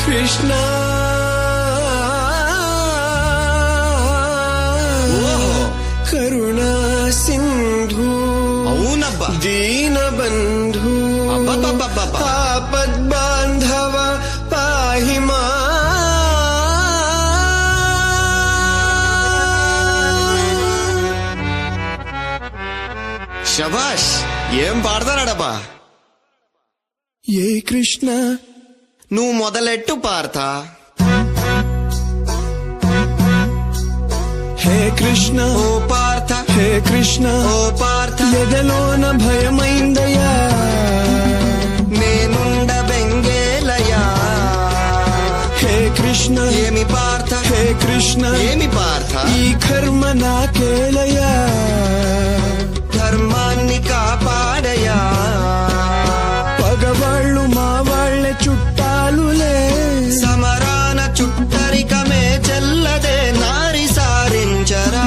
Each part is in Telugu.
కృష్ణ కరుణా సింధు అవునబ్బా దీన బంధు ఆపద్ బాంధవ పాహి మా శభాష్ ఏం పాడతారాడబ్బా ఏ కృష్ణ నువ్వు మొదలెట్టు పార్తా హే కృష్ణ ఓ పార్థ హే కృష్ణ ఓ పార్థ ఎదలోన భయమైందయ్యా నేనుండ బెంగేలయా హే కృష్ణ ఏమి పార్థ హే కృష్ణ ఏమి పార్థ ఈ కర్మ నాకేలయ్యా ధర్మాన్ని కాపాడయా పగవాళ్ళు మా వాళ్ళ చుట్టాలులే సమరాన చుట్టరికమే చెల్లదే నారి సారించరా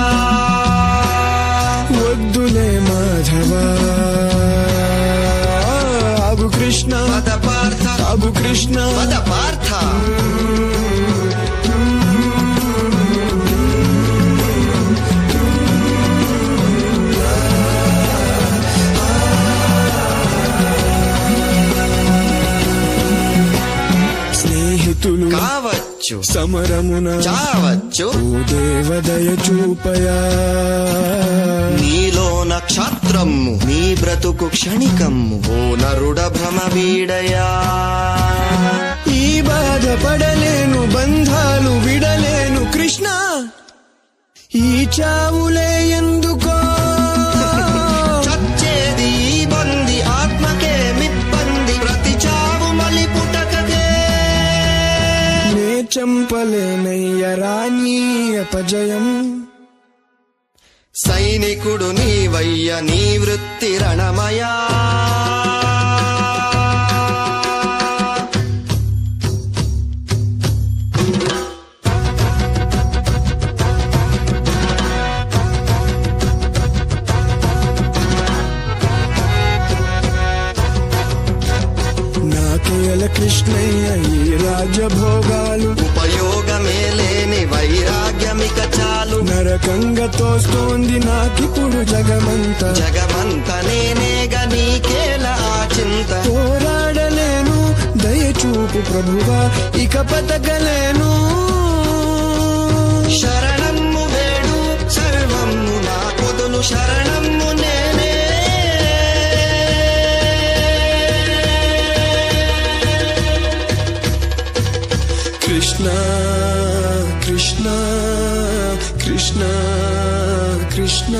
వద్దులే మాధవ ఆగు కృష్ణ పద పార్థ ఆగు కృష్ణ పద పార్థ స్నేహితులు కావచ్చు సమరమున చావచ్చు ఓ దేవదయ చూపయా నీలో నక్షత్రము నీ బ్రతుకు క్షణికమ్ము ఓ నరుడ భ్రమ వీడయా ఈ బాధపడలేను బంధాలు విడలేను కృష్ణ ఈ చావులే ఎందుకో చచ్చేది ఈ బంది ఆత్మకే మిబ్బంది ప్రతి చావు మలి పుటకదే నే చంపలేనయ్య రాణి అపజయం సైనికుడు నీవయ్య నీ వృత్తి రణమయా నాకేల కృష్ణయ్య ఈ రాజభోగాలు ఉపయోగమే లేని వైరాగ్యమిక చాలు నరకంగా తోస్తోంది నాకిప్పుడు జగమంతా జగమంత నేనేగ నీకేల ఆ చింత పోరాడలేను దయచూపు ప్రభువా ఇక బతకలేను శరణమ్ము వేడు సర్వమ్ము నా పొదులు శరణమ్ము నేనే కృష్ణ కృష్ణ కృష్ణ కృష్ణ